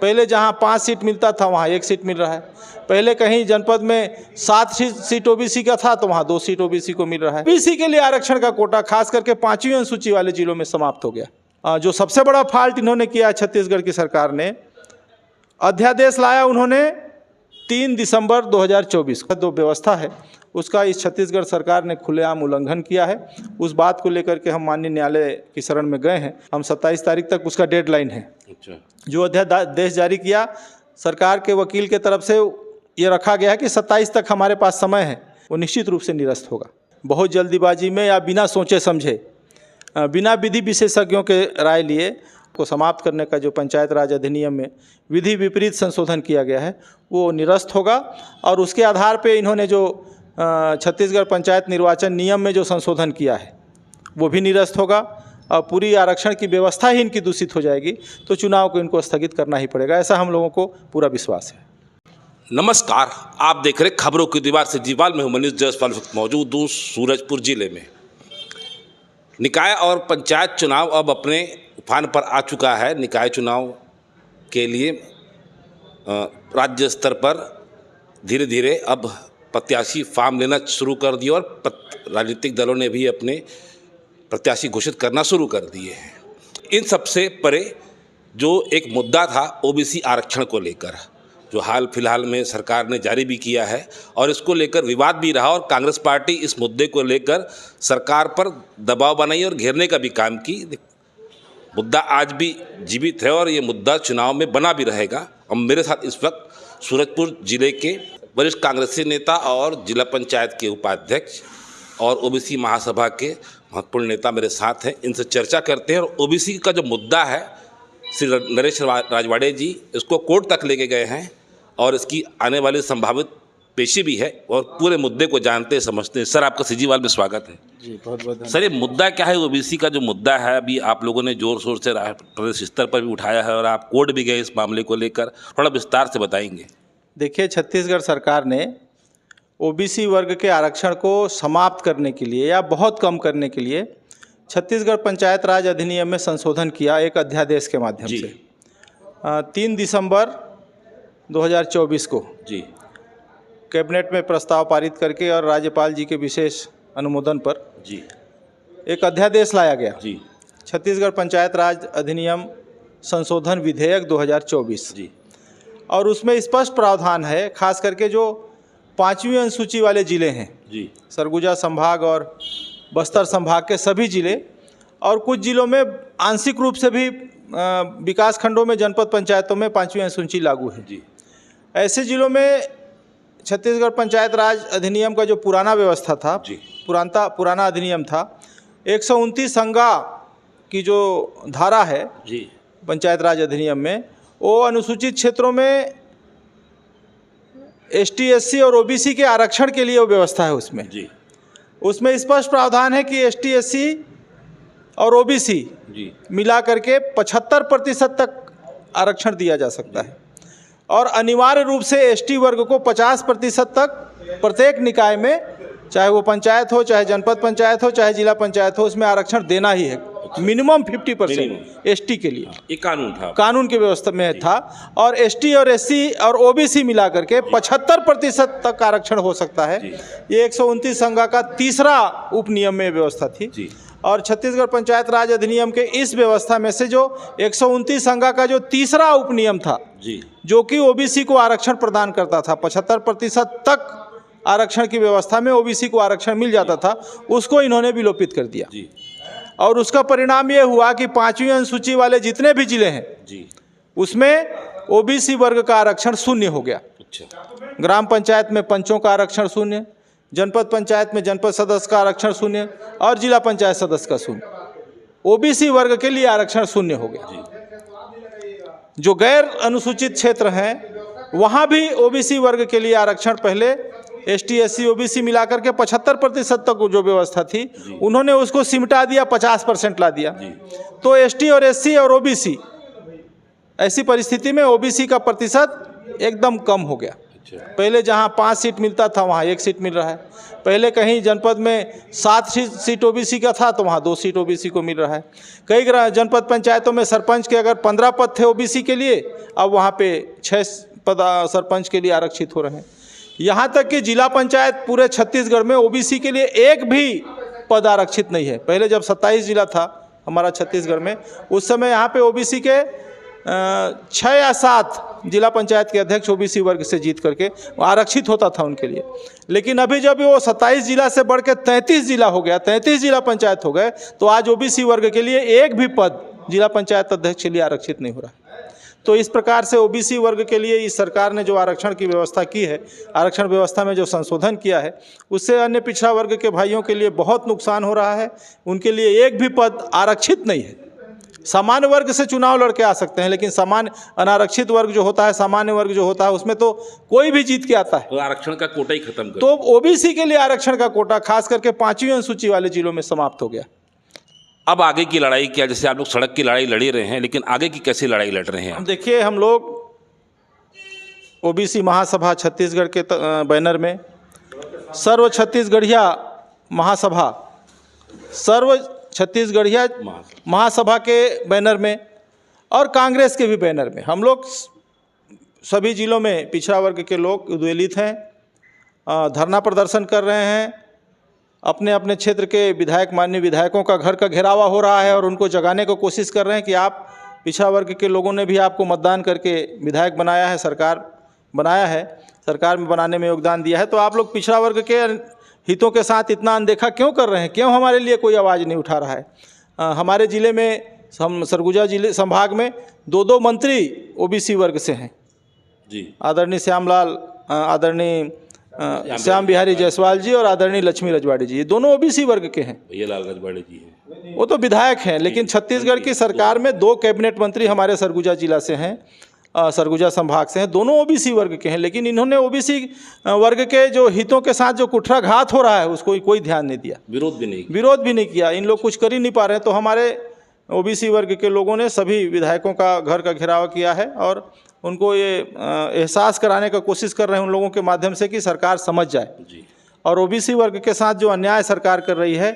पहले जहां 5 सीट मिलता था वहां 1 सीट मिल रहा है। पहले कहीं जनपद में 7 सीट ओबीसी का था तो वहां 2 सीट ओबीसी को मिल रहा है। ओबीसी के लिए आरक्षण का कोटा खास करके 5वीं अनुसूची वाले जिलों में समाप्त हो गया। जो सबसे बड़ा फॉल्ट इन्होंने किया छत्तीसगढ़ की सरकार ने, अध्यादेश लाया उन्होंने 3 दिसंबर 2024 का जो व्यवस्था है उसका इस छत्तीसगढ़ सरकार ने खुलेआम उल्लंघन किया है। उस बात को लेकर के हम माननीय न्यायालय की शरण में गए हैं। हम 27 तारीख तक उसका डेडलाइन है। जो अध्यादेश जारी किया सरकार के वकील के तरफ से ये रखा गया है कि 27 तक हमारे पास समय है, वो निश्चित रूप से निरस्त होगा। बहुत जल्दीबाजी में या बिना सोचे समझे, बिना विधि विशेषज्ञों के राय लिए को समाप्त करने का जो पंचायत राज अधिनियम में विधि विपरीत संशोधन किया गया है वो निरस्त होगा। और उसके आधार पे इन्होंने जो छत्तीसगढ़ पंचायत निर्वाचन नियम में जो संशोधन किया है वो भी निरस्त होगा और पूरी आरक्षण की व्यवस्था ही इनकी दूषित हो जाएगी, तो चुनाव को इनको स्थगित करना ही पड़ेगा, ऐसा हम लोगों को पूरा विश्वास है। नमस्कार, आप देख रहे खबरों की दीवार से जीवाल में हूँ मनीष जायसवाल। मौजूद हूँ सूरजपुर जिले में। निकाय और पंचायत चुनाव अब अपने उफान पर आ चुका है। निकाय चुनाव के लिए राज्य स्तर पर धीरे धीरे अब प्रत्याशी फॉर्म लेना शुरू कर दिए और राजनीतिक दलों ने भी अपने प्रत्याशी घोषित करना शुरू कर दिए हैं। इन सबसे परे जो एक मुद्दा था ओबीसी आरक्षण को लेकर, जो हाल फिलहाल में सरकार ने जारी भी किया है और इसको लेकर विवाद भी रहा और कांग्रेस पार्टी इस मुद्दे को लेकर सरकार पर दबाव बनाई और घेरने का भी काम की। मुद्दा आज भी जीवित है और ये मुद्दा चुनाव में बना भी रहेगा। और मेरे साथ इस वक्त सूरजपुर जिले के वरिष्ठ कांग्रेसी नेता और जिला पंचायत के उपाध्यक्ष और ओबीसी महासभा के महत्वपूर्ण नेता मेरे साथ हैं। इनसे चर्चा करते हैं। और ओबीसी का जो मुद्दा है, श्री नरेश राजवाड़े जी इसको कोर्ट तक लेके गए हैं और इसकी आने वाली संभावित पेशी भी है और पूरे मुद्दे को जानते समझते हैं। सर, आपका सीजीवाल में स्वागत है। जी, बहुत बहुत। सर, ये मुद्दा क्या है? ओबीसी का जो मुद्दा है अभी आप लोगों ने जोर शोर से प्रदेश स्तर पर भी उठाया है और आप कोर्ट भी गए इस मामले को लेकर, थोड़ा विस्तार से बताएंगे। देखिए, छत्तीसगढ़ सरकार ने ओबीसी वर्ग के आरक्षण को समाप्त करने के लिए या बहुत कम करने के लिए छत्तीसगढ़ पंचायत राज अधिनियम में संशोधन किया एक अध्यादेश के माध्यम से 3 दिसंबर 2024 को जी कैबिनेट में प्रस्ताव पारित करके और राज्यपाल जी के विशेष अनुमोदन पर जी एक अध्यादेश लाया गया। जी छत्तीसगढ़ पंचायत राज अधिनियम संशोधन विधेयक 2024 जी। और उसमें स्पष्ट प्रावधान है, खास करके जो 5वीं अनुसूची वाले ज़िले हैं जी, सरगुजा संभाग और बस्तर संभाग के सभी ज़िले और कुछ ज़िलों में आंशिक रूप से भी विकास खंडों में जनपद पंचायतों में 5वीं अनुसूची लागू है जी। ऐसे ज़िलों में छत्तीसगढ़ पंचायत राज अधिनियम का जो पुराना व्यवस्था था जी, पुराना अधिनियम था, 129 संगा की जो धारा है जी पंचायत राज अधिनियम में, वो अनुसूचित क्षेत्रों में एसटी एससी और ओबीसी के आरक्षण के लिए वो व्यवस्था है। उसमें स्पष्ट प्रावधान है कि एसटी एससी और ओबीसी मिला करके 75% तक आरक्षण दिया जा सकता है और अनिवार्य रूप से एसटी वर्ग को 50% तक प्रत्येक निकाय में, चाहे वो पंचायत हो, चाहे जनपद पंचायत हो, चाहे जिला पंचायत हो, उसमें आरक्षण देना ही है। मिनिमम 50% एसटी के लिए ये कानून था, कानून की व्यवस्था में था। और एसटी और एससी और ओबीसी मिला करके 75% तक आरक्षण हो सकता है। ये 129 संगा का तीसरा उपनियम में व्यवस्था थी और छत्तीसगढ़ पंचायत राज अधिनियम के इस व्यवस्था में से जो 129 संगा का जो तीसरा उपनियम था जो कि ओबीसी को आरक्षण प्रदान करता था, 75% तक आरक्षण की व्यवस्था में ओबीसी को आरक्षण मिल जाता था, उसको इन्होंने विलोपित कर दिया। और उसका परिणाम ये हुआ कि 5वीं अनुसूची वाले जितने भी जिले हैं उसमें ओबीसी वर्ग का आरक्षण शून्य हो गया। ग्राम पंचायत में पंचों का आरक्षण शून्य, जनपद पंचायत में जनपद सदस्य का आरक्षण शून्य और जिला पंचायत सदस्य का शून्य। ओबीसी वर्ग के लिए आरक्षण शून्य हो गया। जो गैर अनुसूचित क्षेत्र हैं वहाँ भी ओबीसी वर्ग के लिए आरक्षण पहले एसटी एससी ओबीसी मिलाकर के 75% तक जो व्यवस्था थी उन्होंने उसको सिमटा दिया, 50% ला दिया। तो एसटी और एससी और ओबीसी, ऐसी परिस्थिति में ओबीसी का प्रतिशत एकदम कम हो गया। पहले जहां 5 सीट मिलता था वहां 1 सीट मिल रहा है। पहले कहीं जनपद में 7 सीट ओबीसी का था तो वहां 2 सीट ओबीसी को मिल रहा है। कई जनपद पंचायतों में सरपंच के अगर 15 पद थे ओबीसी के लिए, अब वहां पे 6 पद सरपंच के लिए आरक्षित हो रहे हैं। यहाँ तक कि जिला पंचायत पूरे छत्तीसगढ़ में ओबीसी के लिए एक भी पद आरक्षित नहीं है। पहले जब 27 जिला था हमारा छत्तीसगढ़ में, उस समय यहाँ पे ओबीसी के 6 या 7 जिला पंचायत के अध्यक्ष ओबीसी वर्ग से जीत करके आरक्षित होता था उनके लिए। लेकिन अभी जब वो 27 जिला से बढ़ के 33 जिला हो गया, 33 जिला पंचायत हो गए, तो आज ओबीसी वर्ग के लिए एक भी पद जिला पंचायत अध्यक्ष के लिए आरक्षित नहीं हो रहा। तो इस प्रकार से ओबीसी वर्ग के लिए इस सरकार ने जो आरक्षण की व्यवस्था की है, आरक्षण व्यवस्था में जो संशोधन किया है, उससे अन्य पिछड़ा वर्ग के भाइयों के लिए बहुत नुकसान हो रहा है। उनके लिए एक भी पद आरक्षित नहीं है। सामान्य वर्ग से चुनाव लड़के आ सकते हैं, लेकिन सामान्य अनारक्षित वर्ग जो होता है, सामान्य वर्ग जो होता है, उसमें तो कोई भी जीत के आता है। तो आरक्षण का कोटा ही खत्म कर, तो ओबीसी के लिए आरक्षण का कोटा खास करके 5वीं अनुसूची वाले जिलों में समाप्त हो गया। अब आगे की लड़ाई क्या? जैसे आप लोग सड़क की लड़ाई लड़ रहे हैं, लेकिन आगे की कैसी लड़ाई लड़ रहे हैं? देखिए, हम लोग ओबीसी महासभा छत्तीसगढ़ के बैनर में, सर्व छत्तीसगढ़िया महासभा, सर्व छत्तीसगढ़िया महासभा के बैनर में और कांग्रेस के भी बैनर में हम लोग सभी जिलों में पिछड़ा वर्ग के लोग उद्वेलित हैं, धरना प्रदर्शन कर रहे हैं। अपने अपने क्षेत्र के विधायक, माननीय विधायकों का घर का घेरावा हो रहा है और उनको जगाने की कोशिश कर रहे हैं कि आप पिछड़ा वर्ग के लोगों ने भी आपको मतदान करके विधायक बनाया है, सरकार बनाया है, सरकार में बनाने में योगदान दिया है, तो आप लोग पिछड़ा वर्ग के हितों के साथ इतना अनदेखा क्यों कर रहे हैं? क्यों हमारे लिए कोई आवाज़ नहीं उठा रहा है? हमारे ज़िले में, हम सरगुजा जिले संभाग में 2 मंत्री ओबीसी वर्ग से हैं जी। आदरणीय श्यामलाल, आदरणीय श्याम बिहारी जायसवाल जी और आदरणीय लक्ष्मी रजवाड़ी जी, ये दोनों ओबीसी वर्ग के हैं। भैया लाल रजवाड़ी जी हैं, वो तो विधायक हैं, लेकिन छत्तीसगढ़ की सरकार में 2 कैबिनेट मंत्री हमारे सरगुजा जिला से हैं, सरगुजा संभाग से हैं, दोनों ओबीसी वर्ग के हैं। लेकिन इन्होंने ओबीसी वर्ग के जो हितों के साथ जो कुठाराघात हो रहा है उसको कोई ध्यान नहीं दिया, विरोध भी नहीं किया। इन लोग कुछ कर ही नहीं पा रहे हैं। तो हमारे ओबीसी वर्ग के लोगों ने सभी विधायकों का घर का घेराव किया है और उनको ये एहसास कराने का कोशिश कर रहे हैं उन लोगों के माध्यम से कि सरकार समझ जाए जी। और ओबीसी वर्ग के साथ जो अन्याय सरकार कर रही है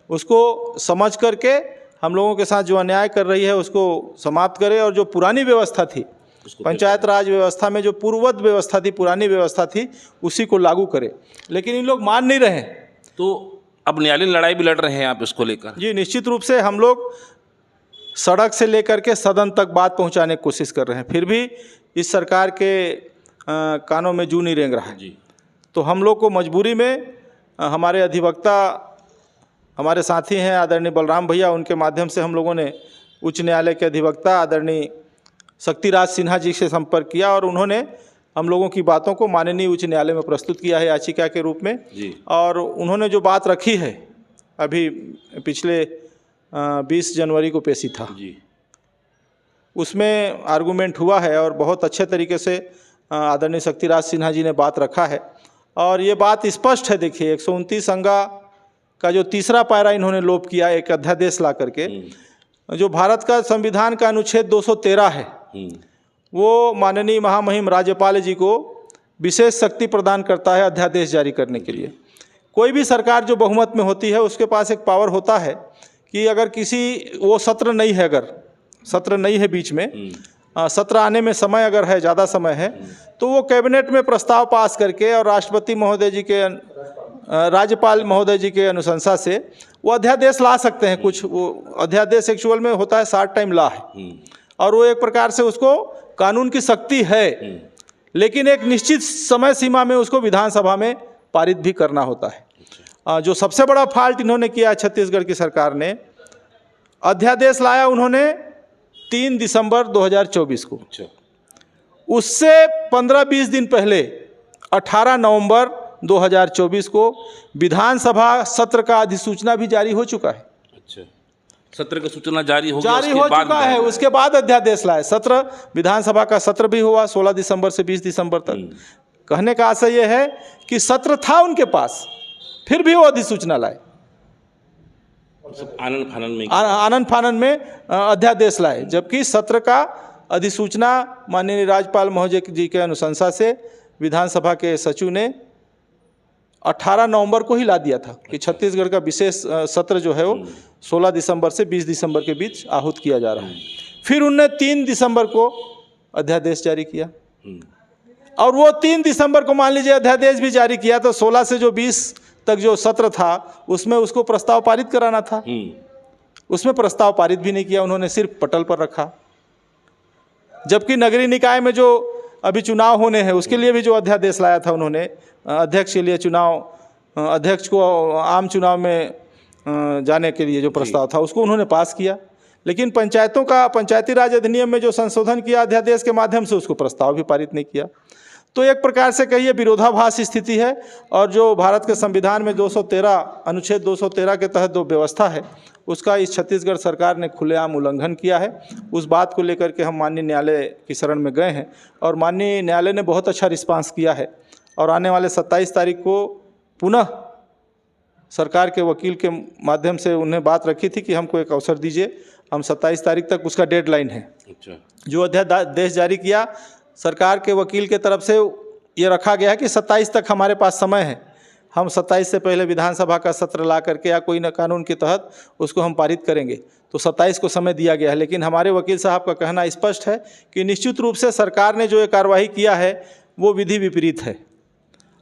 उसको समझ करके हम लोगों के साथ जो अन्याय कर रही है उसको समाप्त करे और जो पुरानी व्यवस्था थी, पंचायत राज व्यवस्था में जो पूर्ववत व्यवस्था थी, पुरानी व्यवस्था थी, उसी को लागू करे। लेकिन इन लोग मान नहीं रहे। तो अब न्यायालयीन लड़ाई भी लड़ रहे हैं आप इसको लेकर? जी, निश्चित रूप से हम लोग सड़क से लेकर के सदन तक बात पहुंचाने की कोशिश कर रहे हैं, फिर भी इस सरकार के कानों में जू नहीं रेंग रहा है जी। तो हम लोग को मजबूरी में हमारे अधिवक्ता, हमारे साथी हैं आदरणीय बलराम भैया, उनके माध्यम से हम लोगों ने उच्च न्यायालय के अधिवक्ता आदरणीय शक्तिराज सिन्हा जी से संपर्क किया और उन्होंने हम लोगों की बातों को माननीय उच्च न्यायालय में प्रस्तुत किया है याचिका के रूप में जी। और उन्होंने जो बात रखी है, अभी पिछले 20 जनवरी को पेशी था जी, उसमें आर्गूमेंट हुआ है और बहुत अच्छे तरीके से आदरणीय शक्तिराज सिन्हा जी ने बात रखा है और ये बात स्पष्ट है। देखिए, 129 अंगा का जो 3रा पायरा इन्होंने लोप किया एक अध्यादेश ला करके, जो भारत का संविधान का अनुच्छेद 213 है, वो माननीय महामहिम राज्यपाल जी को विशेष शक्ति प्रदान करता है अध्यादेश जारी करने के लिए। कोई भी सरकार जो बहुमत में होती है उसके पास एक पावर होता है कि अगर किसी वो सत्र नहीं है, अगर सत्र नहीं है बीच में, सत्र आने में समय अगर है, ज़्यादा समय है, तो वो कैबिनेट में प्रस्ताव पास करके और राष्ट्रपति महोदय जी के, राज्यपाल महोदय जी के अनुशंसा से वो अध्यादेश ला सकते हैं। कुछ वो अध्यादेश एक्चुअल में होता है शार्ट टाइम लॉ है और वो एक प्रकार से उसको कानून की शक्ति है, लेकिन एक निश्चित समय सीमा में उसको विधानसभा में पारित भी करना होता है। जो सबसे बड़ा फॉल्ट इन्होंने किया छत्तीसगढ़ की सरकार ने, अध्यादेश लाया उन्होंने 3 दिसंबर 2024 को, उससे 15-20 दिन पहले 18 नवंबर 2024 को विधानसभा सत्र का अधिसूचना भी जारी हो चुका है। अच्छा, सत्र का सूचना जारी हो चुका है, उसके बाद अध्यादेश लाए। सत्र, विधानसभा का सत्र भी हुआ 16 दिसंबर से 20 दिसंबर तक। कहने का आशय यह है कि सत्र था उनके पास, फिर भी वो अधिसूचना लाए, आनन फानन में अध्यादेश लाए, जबकि सत्र का अधिसूचना माननीय राज्यपाल महोदय जी के अनुशंसा से विधानसभा के सचिव ने 18 नवंबर को ही ला दिया था कि छत्तीसगढ़ का विशेष सत्र जो है वो 16 दिसंबर से 20 दिसंबर के बीच आहूत किया जा रहा है। फिर उनने 3 दिसंबर को अध्यादेश जारी किया, और वो 3 दिसंबर को मान लीजिए अध्यादेश भी जारी किया तो 16 से जो 20 तक जो सत्र था उसमें उसको प्रस्ताव पारित कराना था। उसमें प्रस्ताव पारित भी नहीं किया उन्होंने, सिर्फ पटल पर रखा। जबकि नगरीय निकाय में जो अभी चुनाव होने हैं उसके लिए भी जो अध्यादेश लाया था उन्होंने, अध्यक्ष के लिए चुनाव, अध्यक्ष को आम चुनाव में जाने के लिए जो प्रस्ताव था उसको उन्होंने पास किया। लेकिन पंचायतों का पंचायती राज अधिनियम में जो संशोधन किया अध्यादेश के माध्यम से, उसको प्रस्ताव भी पारित नहीं किया। तो एक प्रकार से कहिए विरोधाभास स्थिति है। और जो भारत के संविधान में 213 अनुच्छेद 213 के तहत जो व्यवस्था है उसका इस छत्तीसगढ़ सरकार ने खुलेआम उल्लंघन किया है। उस बात को लेकर के हम माननीय न्यायालय की शरण में गए हैं और माननीय न्यायालय ने बहुत अच्छा रिस्पांस किया है। और आने वाले 27 तारीख को पुनः सरकार के वकील के माध्यम से उन्हें बात रखी थी कि हमको एक अवसर दीजिए, हम 27 तारीख तक उसका डेडलाइन है। अच्छा। जो अध्यादेश जारी किया सरकार के वकील के तरफ से ये रखा गया है कि 27 तक हमारे पास समय है, हम 27 से पहले विधानसभा का सत्र ला करके या कोई न कानून के तहत उसको हम पारित करेंगे। तो 27 को समय दिया गया है। लेकिन हमारे वकील साहब का कहना स्पष्ट है कि निश्चित रूप से सरकार ने जो ये कार्रवाई किया है वो विधि विपरीत है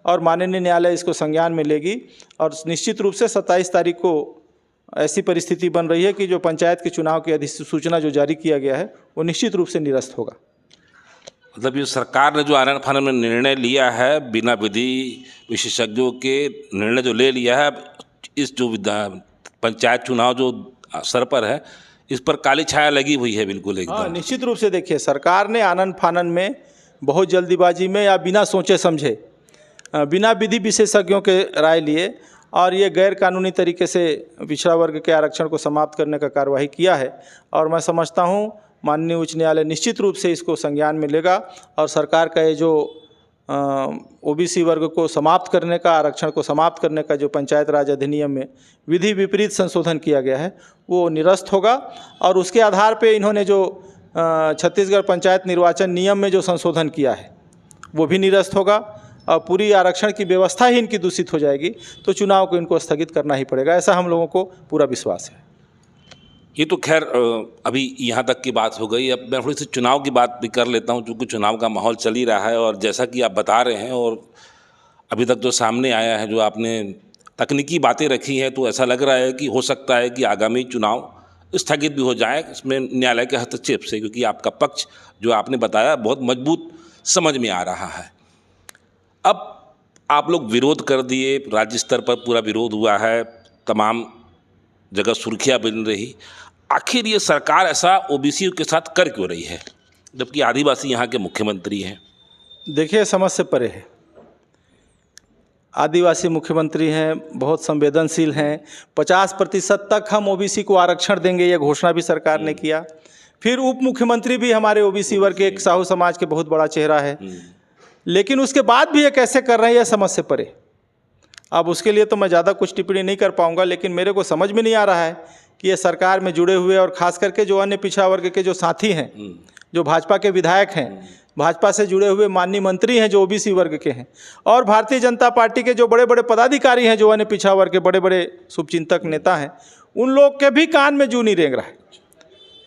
और माननीय न्यायालय इसको संज्ञान में लेगी। और निश्चित रूप से 27 तारीख को ऐसी परिस्थिति बन रही है कि जो पंचायत के चुनाव की अधिसूचना जो जारी किया गया है वो निश्चित रूप से निरस्त होगा। मतलब ये सरकार ने जो आनन फानन में निर्णय लिया है, बिना विधि विशेषज्ञों के निर्णय जो ले लिया है, इस जो पंचायत चुनाव जो सर पर है इस पर काली छाया लगी हुई है बिल्कुल एकदम। हाँ, निश्चित रूप से देखिए सरकार ने आनन फानन में बहुत जल्दीबाजी में या बिना सोचे समझे, बिना विधि विशेषज्ञों के राय लिए और ये गैर कानूनी तरीके से पिछड़ा वर्ग के आरक्षण को समाप्त करने का कार्यवाही किया है। और मैं समझता हूँ माननीय उच्च न्यायालय निश्चित रूप से इसको संज्ञान में लेगा और सरकार का ये जो ओबीसी वर्ग को समाप्त करने का, आरक्षण को समाप्त करने का जो पंचायत राज अधिनियम में विधि विपरीत संशोधन किया गया है वो निरस्त होगा। और उसके आधार पे इन्होंने जो छत्तीसगढ़ पंचायत निर्वाचन नियम में जो संशोधन किया है वो भी निरस्त होगा और पूरी आरक्षण की व्यवस्था ही इनकी दूषित हो जाएगी। तो चुनाव को इनको स्थगित करना ही पड़ेगा, ऐसा हम लोगों को पूरा विश्वास है। ये तो खैर अभी यहाँ तक की बात हो गई। अब मैं थोड़ी सी चुनाव की बात भी कर लेता हूँ, क्योंकि चुनाव का माहौल चल ही रहा है और जैसा कि आप बता रहे हैं और अभी तक जो सामने आया है, जो आपने तकनीकी बातें रखी हैं, तो ऐसा लग रहा है कि हो सकता है कि आगामी चुनाव स्थगित भी हो जाए इसमें न्यायालय के हस्तक्षेप से, क्योंकि आपका पक्ष जो आपने बताया बहुत मजबूत समझ में आ रहा है। अब आप लोग विरोध कर दिए, राज्य स्तर पर पूरा विरोध हुआ है, तमाम जगह सुर्खियाँ बन रही। आखिर ये सरकार ऐसा ओबीसी के साथ कर क्यों रही है, जबकि आदिवासी यहाँ के मुख्यमंत्री हैं? देखिए, समझ से परे है। आदिवासी मुख्यमंत्री हैं, बहुत संवेदनशील हैं। 50% तक हम ओबीसी को आरक्षण देंगे, ये घोषणा भी सरकार ने किया। फिर उप मुख्यमंत्री भी हमारे ओबीसी वर्ग के एक साहू समाज के बहुत बड़ा चेहरा है। लेकिन उसके बाद भी ये कैसे कर रहे हैं, ये समझ से परे। अब उसके लिए तो मैं ज़्यादा कुछ टिप्पणी नहीं कर पाऊंगा, लेकिन मेरे को समझ में नहीं आ रहा है कि ये सरकार में जुड़े हुए और ख़ास करके जो अन्य पिछड़ा वर्ग के जो साथी हैं, जो भाजपा के विधायक हैं, भाजपा से जुड़े हुए माननीय मंत्री हैं जो ओबीसी वर्ग के हैं, और भारतीय जनता पार्टी के जो बड़े बड़े पदाधिकारी हैं जो अन्य पिछड़ा वर्ग के बड़े बड़े शुभचिंतक नेता हैं, उन लोग के भी कान में जू नहीं रेंग रहा है।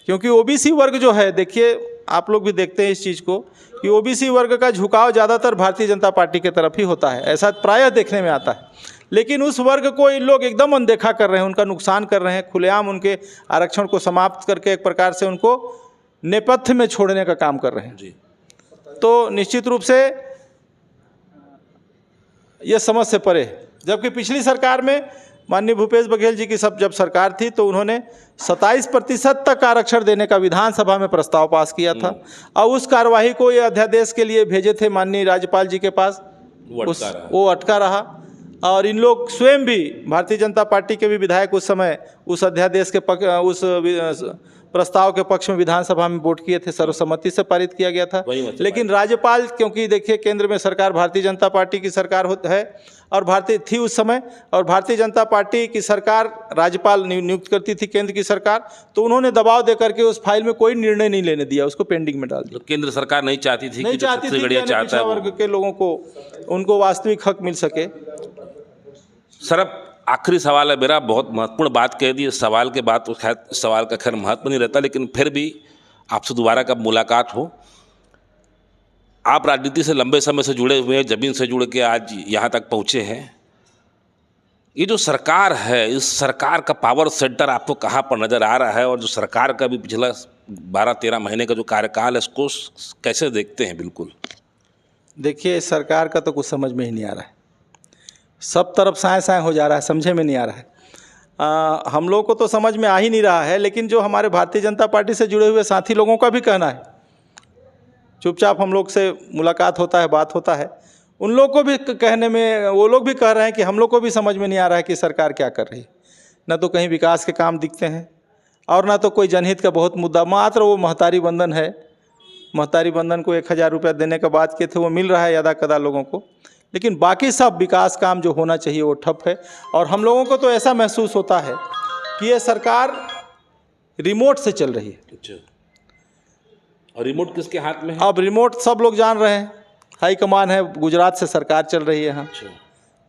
क्योंकि ओबीसी वर्ग जो है, देखिए आप लोग भी देखते हैं इस चीज़ को कि ओबीसी वर्ग का झुकाव ज़्यादातर भारतीय जनता पार्टी की तरफ ही होता है, ऐसा प्रायः देखने में आता है। लेकिन उस वर्ग को इन लोग एकदम अनदेखा कर रहे हैं, उनका नुकसान कर रहे हैं, खुलेआम उनके आरक्षण को समाप्त करके एक प्रकार से उनको नेपथ्य में छोड़ने का काम कर रहे हैं जी। तो निश्चित रूप से ये समझ से परे है। जबकि पिछली सरकार में माननीय भूपेश बघेल जी की जब सरकार थी तो उन्होंने 27% तक आरक्षण देने का विधानसभा में प्रस्ताव पास किया था और उस कार्यवाही को ये अध्यादेश के लिए भेजे थे माननीय राज्यपाल जी के पास, वो अटका रहा। और इन लोग स्वयं भी, भारतीय जनता पार्टी के भी विधायक उस समय उस अध्यादेश के उस प्रस्ताव के पक्ष में विधानसभा में वोट किए थे, सर्वसम्मति से पारित किया गया था। लेकिन राज्यपाल, क्योंकि देखिए केंद्र में सरकार भारतीय जनता पार्टी की सरकार है और भारतीय थी उस समय, और भारतीय जनता पार्टी की सरकार राज्यपाल नियुक्त करती थी केंद्र की सरकार, तो उन्होंने दबाव दे करके उस फाइल में कोई निर्णय नहीं लेने दिया, उसको पेंडिंग में डाल दिया। तो केंद्र सरकार नहीं चाहती थी नहीं कि जो चाहती थी छत्तीसगढ़िया कि चाहता है पिछड़ा वर्ग के लोगों को उनको वास्तविक हक मिल सके। सर अब आखिरी सवाल है मेरा, बहुत महत्वपूर्ण बात कह दी। सवाल के बाद तो खैर सवाल का खैर महत्व नहीं रहता, लेकिन फिर भी आपसे दोबारा कब मुलाकात हो। आप राजनीति से लंबे समय से जुड़े हुए हैं, जमीन से जुड़ के आज यहाँ तक पहुँचे हैं। ये जो सरकार है, इस सरकार का पावर सेंटर आपको कहाँ पर नज़र आ रहा है, और जो सरकार का भी पिछला 12-13 महीने का जो कार्यकाल है उसको कैसे देखते हैं? बिल्कुल देखिए, सरकार का तो कुछ समझ में ही नहीं आ रहा है, सब तरफ साए साए हो जा रहा है, समझे में नहीं आ रहा है। हम लोग को तो समझ में आ ही नहीं रहा है, लेकिन जो हमारे भारतीय जनता पार्टी से जुड़े हुए साथी लोगों का भी कहना है, चुपचाप हम लोग से मुलाकात होता है, बात होता है, उन लोग को भी कहने में, वो लोग भी कह रहे हैं कि हम लोग को भी समझ में नहीं आ रहा है कि सरकार क्या कर रही है। न तो कहीं विकास के काम दिखते हैं और ना तो कोई जनहित का बहुत मुद्दा। मात्र वो महतारी बंधन है, महतारी बंधन को 1000 रुपया देने का बात किए थे, वो मिल रहा है यदा कदा लोगों को, लेकिन बाकी सब विकास काम जो होना चाहिए वो ठप है। और हम लोगों को तो ऐसा महसूस होता है कि ये सरकार रिमोट से चल रही है। अच्छा, और रिमोट किसके हाथ में है? अब रिमोट सब लोग जान रहे हैं, हाई कमान है, गुजरात से सरकार चल रही है यहाँ।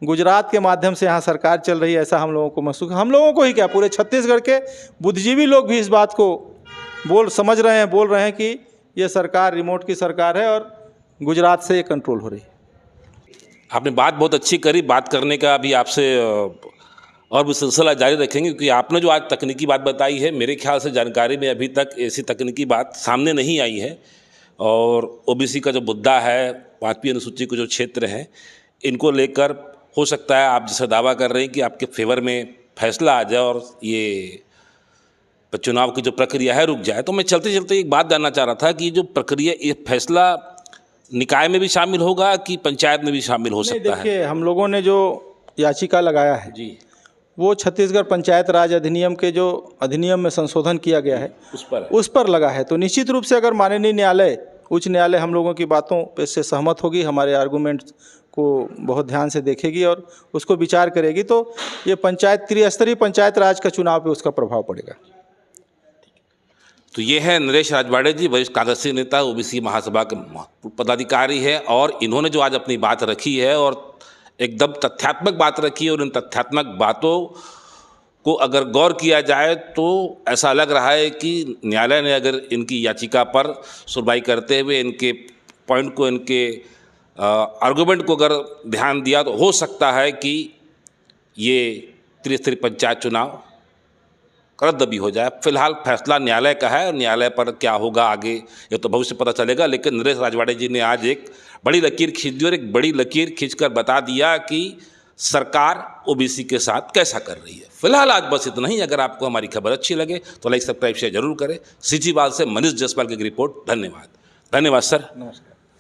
गुजरात के माध्यम से यहाँ सरकार चल रही है, ऐसा हम लोगों को महसूस, हम लोगों को ही क्या, पूरे छत्तीसगढ़ के बुद्धिजीवी लोग भी इस बात को समझ रहे हैं, बोल रहे हैं कि ये सरकार रिमोट की सरकार है और गुजरात से ये कंट्रोल हो रही है। आपने बात बहुत अच्छी करी, बात करने का अभी आपसे और भी सिलसिला जारी रखेंगे, क्योंकि आपने जो आज तकनीकी बात बताई है, मेरे ख्याल से जानकारी में अभी तक ऐसी तकनीकी बात सामने नहीं आई है। और ओबीसी का जो मुद्दा है, 5वीं अनुसूची के जो क्षेत्र हैं, इनको लेकर हो सकता है आप जैसा दावा कर रहे हैं कि आपके फेवर में फैसला आ जाए और ये चुनाव की जो प्रक्रिया है रुक जाए। तो मैं चलते चलते एक बात जानना चाह रहा था कि जो प्रक्रिया, ये फैसला निकाय में भी शामिल होगा कि पंचायत में भी शामिल हो सकता है? देखिए, हम लोगों ने जो याचिका लगाया है जी, वो छत्तीसगढ़ पंचायत राज अधिनियम के जो अधिनियम में संशोधन किया गया है उस पर लगा है। तो निश्चित रूप से अगर माननीय न्यायालय, उच्च न्यायालय हम लोगों की बातों पे से सहमत होगी, हमारे आर्गूमेंट को बहुत ध्यान से देखेगी और उसको विचार करेगी, तो ये पंचायत, त्रिस्तरीय पंचायत राज का चुनाव पे उसका प्रभाव पड़ेगा। तो ये है नरेश राजवाड़े जी, वरिष्ठ कांग्रेसी नेता, ओबीसी महासभा के पदाधिकारी है, और इन्होंने जो आज अपनी बात रखी है और एकदम तथ्यात्मक बात रखी है, और इन तथ्यात्मक बातों को अगर गौर किया जाए तो ऐसा लग रहा है कि न्यायालय ने अगर इनकी याचिका पर सुनवाई करते हुए इनके पॉइंट को, इनके आर्गूमेंट को अगर ध्यान दिया तो हो सकता है कि ये त्रिस्तरीय पंचायत चुनाव रद्द भी हो जाए। फिलहाल फैसला न्यायालय का है और न्यायालय पर क्या होगा आगे ये तो भविष्य पता चलेगा। लेकिन नरेश राजवाड़े जी ने आज एक बड़ी लकीर खींच दी, और एक बड़ी लकीर खींचकर बता दिया कि सरकार ओबीसी के साथ कैसा कर रही है। फिलहाल आज बस इतना ही। अगर आपको हमारी खबर अच्छी लगे तो लाइक, सब्सक्राइब, शेयर जरूर करें। सीजीवाल से मनीष जायसवाल की रिपोर्ट। धन्यवाद। धन्यवाद सर। नमस्कार।